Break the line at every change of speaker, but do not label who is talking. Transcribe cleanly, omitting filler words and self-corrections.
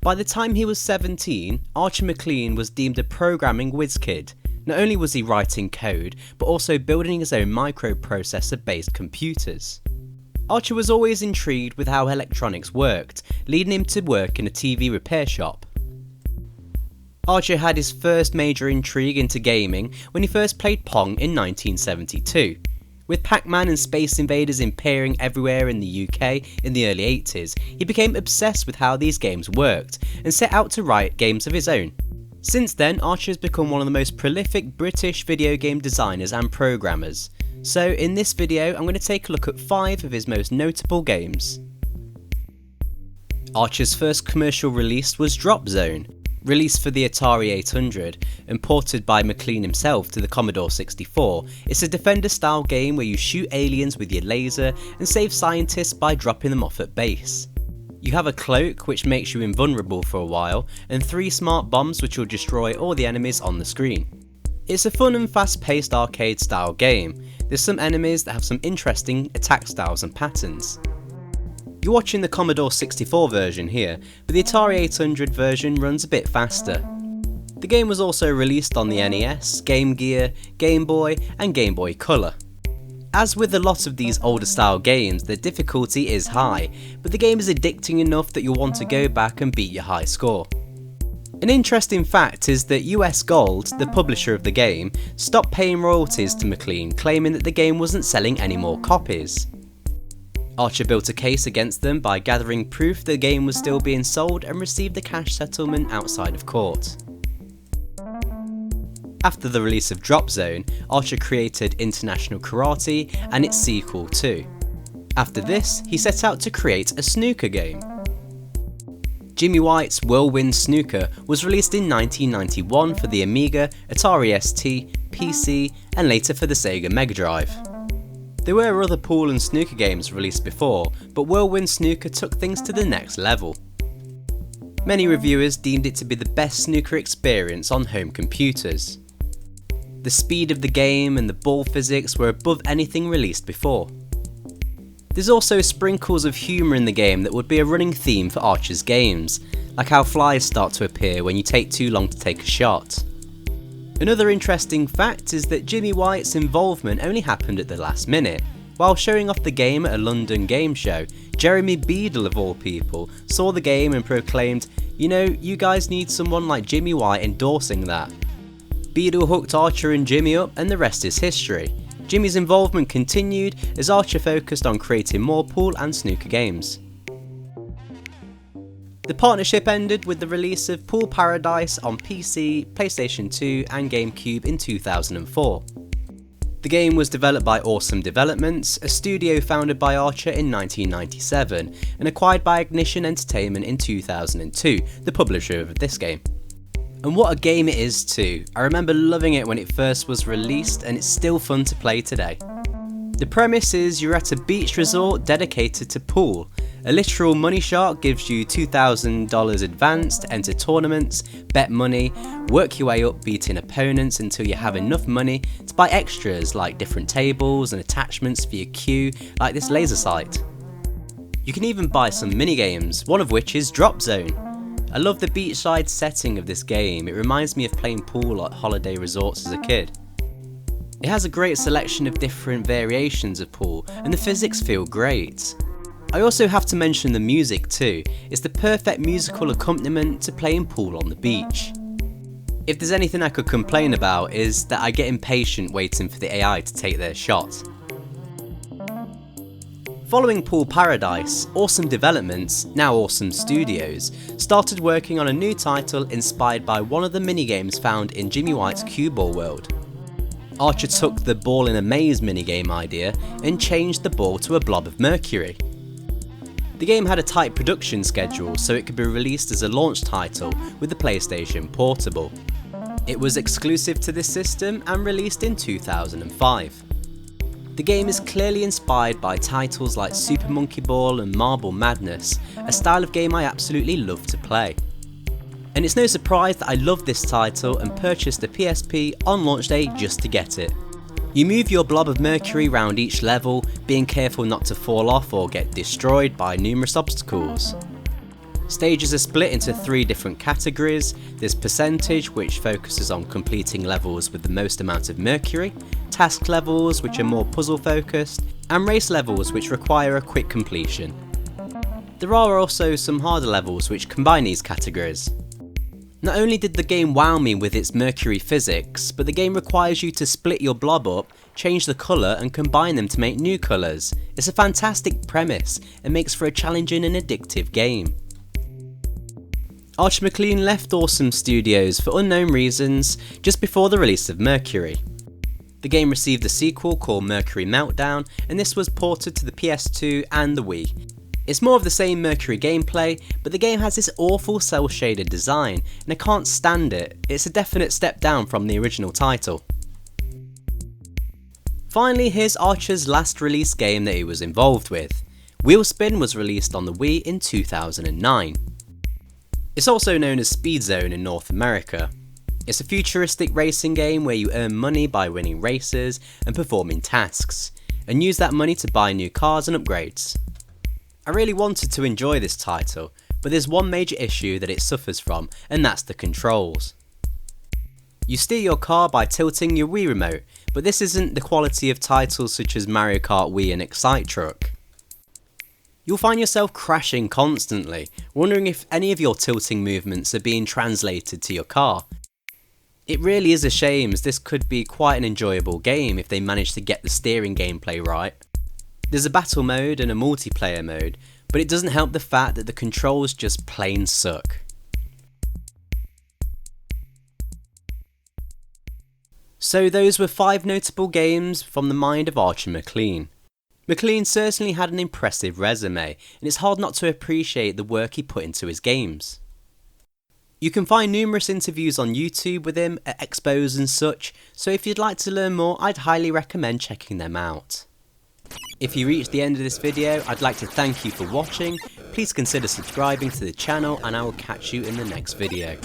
By the time he was 17, Archer Maclean was deemed a programming whiz kid. Not only was he writing code, but also building his own microprocessor-based computers. Archer was always intrigued with how electronics worked, leading him to work in a TV repair shop. Archer had his first major intrigue into gaming when he first played Pong in 1972. With Pac-Man and Space Invaders appearing everywhere in the UK in the early 80s, he became obsessed with how these games worked and set out to write games of his own. Since then, Archer has become one of the most prolific British video game designers and programmers. So in this video, I'm going to take a look at 5 of his most notable games. Archer's first commercial release was Dropzone. Released for the Atari 800 and ported by Maclean himself to the Commodore 64, it's a Defender-style game where you shoot aliens with your laser and save scientists by dropping them off at base. You have a cloak which makes you invulnerable for a while, and 3 smart bombs which will destroy all the enemies on the screen. It's a fun and fast-paced arcade-style game. There's some enemies that have some interesting attack styles and patterns. You're watching the Commodore 64 version here, but the Atari 800 version runs a bit faster. The game was also released on the NES, Game Gear, Game Boy and Game Boy Color. As with a lot of these older style games, the difficulty is high, but the game is addicting enough that you'll want to go back and beat your high score. An interesting fact is that US Gold, the publisher of the game, stopped paying royalties to Maclean, claiming that the game wasn't selling any more copies. Archer built a case against them by gathering proof the game was still being sold and received a cash settlement outside of court. After the release of Dropzone, Archer created International Karate and its sequel too. After this, he set out to create a snooker game. Jimmy White's Whirlwind Snooker was released in 1991 for the Amiga, Atari ST, PC and later for the Sega Mega Drive. There were other pool and snooker games released before, but Whirlwind Snooker took things to the next level. Many reviewers deemed it to be the best snooker experience on home computers. The speed of the game and the ball physics were above anything released before. There's also sprinkles of humour in the game that would be a running theme for Archer's games, like how flies start to appear when you take too long to take a shot. Another interesting fact is that Jimmy White's involvement only happened at the last minute. While showing off the game at a London game show, Jeremy Beadle of all people saw the game and proclaimed, "You know, you guys need someone like Jimmy White endorsing that." Beadle hooked Archer and Jimmy up and the rest is history. Jimmy's involvement continued as Archer focused on creating more pool and snooker games. The partnership ended with the release of Pool Paradise on PC, PlayStation 2 and GameCube in 2004. The game was developed by Awesome Developments, a studio founded by Archer in 1997 and acquired by Ignition Entertainment in 2002, the publisher of this game. And what a game it is too. I remember loving it when it first was released and it's still fun to play today. The premise is you're at a beach resort dedicated to pool. A literal money shark gives you $2,000 advance to enter tournaments, bet money, work your way up beating opponents until you have enough money to buy extras like different tables and attachments for your queue like this laser sight. You can even buy some minigames, one of which is Dropzone. I love the beachside setting of this game, it reminds me of playing pool at holiday resorts as a kid. It has a great selection of different variations of pool and the physics feel great. I also have to mention the music too, it's the perfect musical accompaniment to playing pool on the beach. If there's anything I could complain about is that I get impatient waiting for the AI to take their shot. Following Pool Paradise, Awesome Developments, now Awesome Studios, started working on a new title inspired by one of the minigames found in Jimmy White's Cue Ball world. Archer took the Ball in a Maze minigame idea and changed the ball to a blob of Mercury. The game had a tight production schedule so it could be released as a launch title with the PlayStation Portable. It was exclusive to this system and released in 2005. The game is clearly inspired by titles like Super Monkey Ball and Marble Madness, a style of game I absolutely love to play. And it's no surprise that I love this title and purchased a PSP on launch day just to get it. You move your blob of Mercury around each level, being careful not to fall off or get destroyed by numerous obstacles. Stages are split into 3 different categories. There's percentage, which focuses on completing levels with the most amount of Mercury, task levels, which are more puzzle focused, and race levels, which require a quick completion. There are also some harder levels which combine these categories. Not only did the game wow me with its Mercury physics, but the game requires you to split your blob up, change the colour and combine them to make new colours. It's a fantastic premise and makes for a challenging and addictive game. Archer Maclean left Awesome Studios for unknown reasons just before the release of Mercury. The game received a sequel called Mercury Meltdown, and this was ported to the PS2 and the Wii. It's more of the same Mercury gameplay, but the game has this awful cel shaded design and I can't stand it. It's a definite step down from the original title. Finally, here's Archer's last release game that he was involved with. Wheespin was released on the Wii in 2009. It's also known as Speed Zone in North America. It's a futuristic racing game where you earn money by winning races and performing tasks, and use that money to buy new cars and upgrades. I really wanted to enjoy this title, but there's one major issue that it suffers from, and that's the controls. You steer your car by tilting your Wii remote, but this isn't the quality of titles such as Mario Kart Wii and Excite Truck. You'll find yourself crashing constantly, wondering if any of your tilting movements are being translated to your car. It really is a shame, as this could be quite an enjoyable game if they manage to get the steering gameplay right. There's a battle mode and a multiplayer mode, but it doesn't help the fact that the controls just plain suck. So those were 5 notable games from the mind of Archer Maclean. Maclean certainly had an impressive resume, and it's hard not to appreciate the work he put into his games. You can find numerous interviews on YouTube with him at expos and such, so if you'd like to learn more, I'd highly recommend checking them out. If you reached the end of this video, I'd like to thank you for watching. Please consider subscribing to the channel and I will catch you in the next video.